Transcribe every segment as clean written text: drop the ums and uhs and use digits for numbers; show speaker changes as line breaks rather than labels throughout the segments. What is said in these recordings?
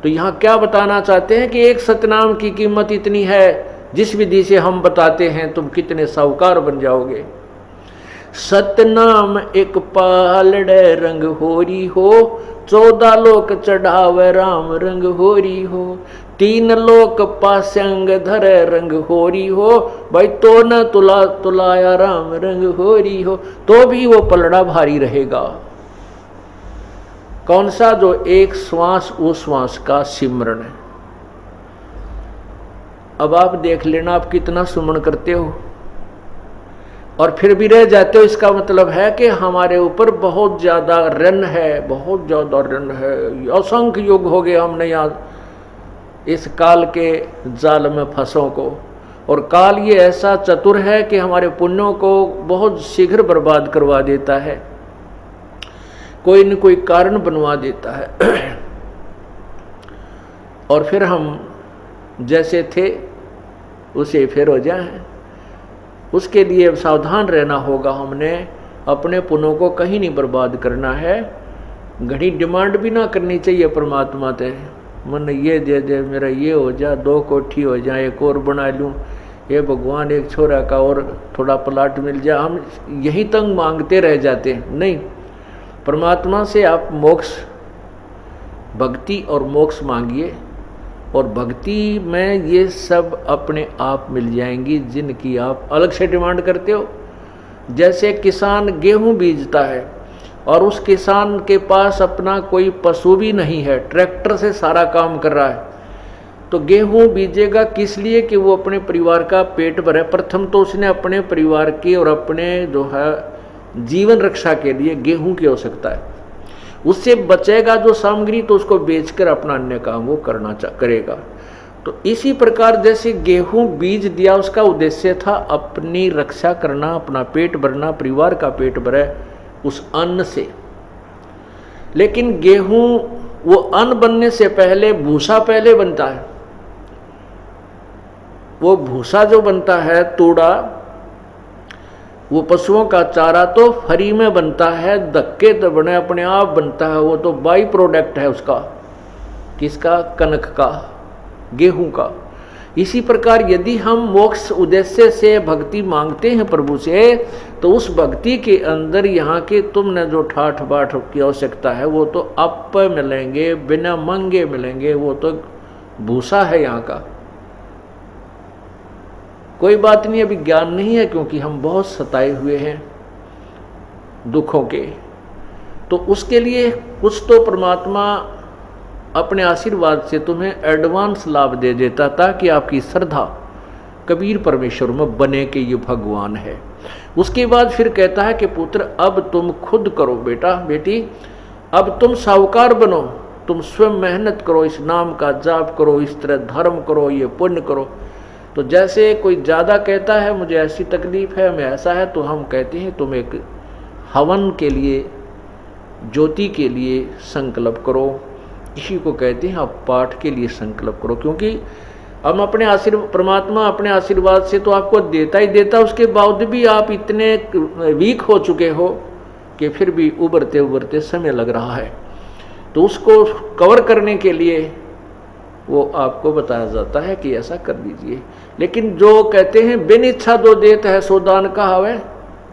तो यहाँ क्या बताना चाहते हैं कि एक सतनाम की कीमत इतनी है, जिस विधि से हम बताते हैं तुम कितने साहूकार बन जाओगे। सतनाम एक पालड़े रंग होरी हो, 14 लोक चढ़ावे राम रंग होरी हो, 3 लोक पास्यंग धरे रंग होरी हो, भाई तो न तुला तुलाया राम रंग होरी हो, तो भी वो पलड़ा भारी रहेगा। कौन सा? जो एक श्वास उस श्वास का सिमरन है। अब आप देख लेना आप कितना सुमन करते हो और फिर भी रह जाते हो, इसका मतलब है कि हमारे ऊपर बहुत ज्यादा ऋण है, बहुत ज्यादा ऋण है। असंख्य युग हो गए हमने यहाँ इस काल के जाल में फंसों को, और काल ये ऐसा चतुर है कि हमारे पुण्यों को बहुत शीघ्र बर्बाद करवा देता है, कोई न कोई कारण बनवा देता है और फिर हम जैसे थे उसे फिर हो जाए। उसके लिए सावधान रहना होगा, हमने अपने पुण्यों को कहीं नहीं बर्बाद करना है। घड़ी डिमांड भी ना करनी चाहिए परमात्मा से, मन ये दे दे, मेरा ये हो जा, 2 कोठी हो जाए, एक और बना लूँ, ये भगवान एक छोरा का और थोड़ा प्लाट मिल जाए, हम यही तंग मांगते रह जाते हैं। नहीं, परमात्मा से आप मोक्ष, भक्ति और मोक्ष मांगिए, और भक्ति में ये सब अपने आप मिल जाएंगी जिनकी आप अलग से डिमांड करते हो। जैसे किसान गेहूं बीजता है और उस किसान के पास अपना कोई पशु भी नहीं है, ट्रैक्टर से सारा काम कर रहा है, तो गेहूं बीजेगा किस लिए? कि वो अपने परिवार का पेट भरे। प्रथम तो उसने अपने परिवार की और अपने जो है जीवन रक्षा के लिए गेहूं की आवश्यकता है। उससे बचेगा जो सामग्री तो उसको बेचकर अपना अन्य काम वो करेगा। तो इसी प्रकार जैसे गेहूं बीज दिया, उसका उद्देश्य था अपनी रक्षा करना, अपना पेट भरना, परिवार का पेट भरे उस अन्न से। लेकिन गेहूं वो अन्न बनने से पहले भूसा पहले बनता है। वो भूसा जो बनता है तूड़ा, वो पशुओं का चारा तो फ्री में बनता है, धक्के तो बने अपने आप बनता है, वो तो बाई प्रोडक्ट है उसका। किसका? कनक का, गेहूं का। इसी प्रकार यदि हम मोक्ष उद्देश्य से भक्ति मांगते हैं प्रभु से, तो उस भक्ति के अंदर यहाँ के तुमने जो ठाठ बाट की आवश्यकता है वो तो आप मिलेंगे, बिना मांगे मिलेंगे, वो तो भूसा है यहाँ का। कोई बात नहीं, अभी ज्ञान नहीं है क्योंकि हम बहुत सताए हुए हैं दुखों के, तो उसके लिए कुछ तो परमात्मा अपने आशीर्वाद से तुम्हें एडवांस लाभ दे देता ताकि आपकी श्रद्धा कबीर परमेश्वर में बने कि ये भगवान है। उसके बाद फिर कहता है कि पुत्र अब तुम खुद करो, बेटा बेटी अब तुम साहूकार बनो, तुम स्वयं मेहनत करो, इस नाम का जाप करो, इस तरह धर्म करो, ये पुण्य करो। तो जैसे कोई ज़्यादा कहता है मुझे ऐसी तकलीफ है, मैं ऐसा है, तो हम कहते हैं तुम एक हवन के लिए, ज्योति के लिए संकल्प करो। इसी को कहते हैं आप पाठ के लिए संकल्प करो, क्योंकि हम अपने परमात्मा अपने आशीर्वाद से तो आपको देता ही देता, उसके बावजूद भी आप इतने वीक हो चुके हो कि फिर भी उभरते उभरते समय लग रहा है। तो उसको कवर करने के लिए वो आपको बताया जाता है कि ऐसा कर लीजिए। लेकिन जो कहते हैं बिन इच्छा दो देत है सो दान कहावे,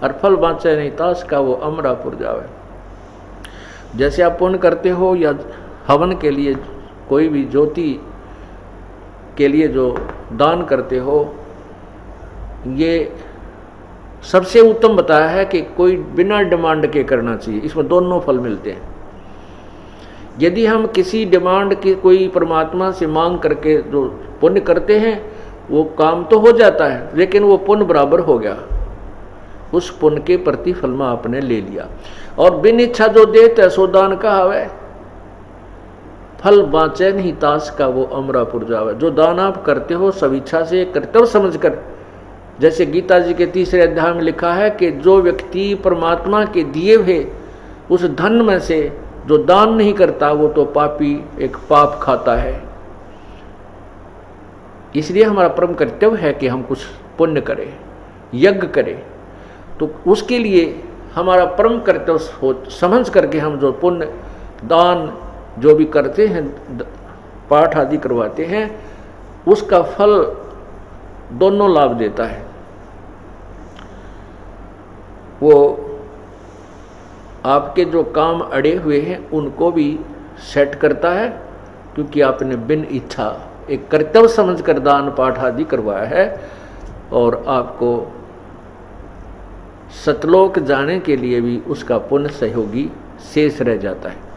और फल बाँचे नहीं ताश का वो अमरापुर जावे। जैसे आप पुण्य करते हो या हवन के लिए, कोई भी ज्योति के लिए जो दान करते हो, ये सबसे उत्तम बताया है कि कोई बिना डिमांड के करना चाहिए, इसमें दोनों फल मिलते हैं। यदि हम किसी डिमांड की कोई परमात्मा से मांग करके जो पुण्य करते हैं वो काम तो हो जाता है, लेकिन वो पुण्य बराबर हो गया, उस पुण्य के प्रतिफल में आपने ले लिया। और बिन इच्छा जो देते सो दान कहावे, फल बाँचे नहीं ताश का वो अमरापुर जावे। जो दान आप करते हो सब इच्छा से कर्तव्य समझकर, जैसे गीता जी के 3रे अध्याय में लिखा है कि जो व्यक्ति परमात्मा के दिए हुए उस धन में से जो दान नहीं करता वो तो पापी, एक पाप खाता है। इसलिए हमारा परम कर्तव्य है कि हम कुछ पुण्य करें, यज्ञ करें। तो उसके लिए हमारा परम कर्तव्य समझ करके हम जो पुण्य दान जो भी करते हैं पाठ आदि करवाते हैं, उसका फल दोनों लाभ देता है। वो आपके जो काम अड़े हुए हैं उनको भी सेट करता है, क्योंकि आपने बिन इच्छा एक कर्तव्य समझकर दान पाठ आदि करवाया है, और आपको सतलोक जाने के लिए भी उसका पुण्य सहयोगी शेष रह जाता है।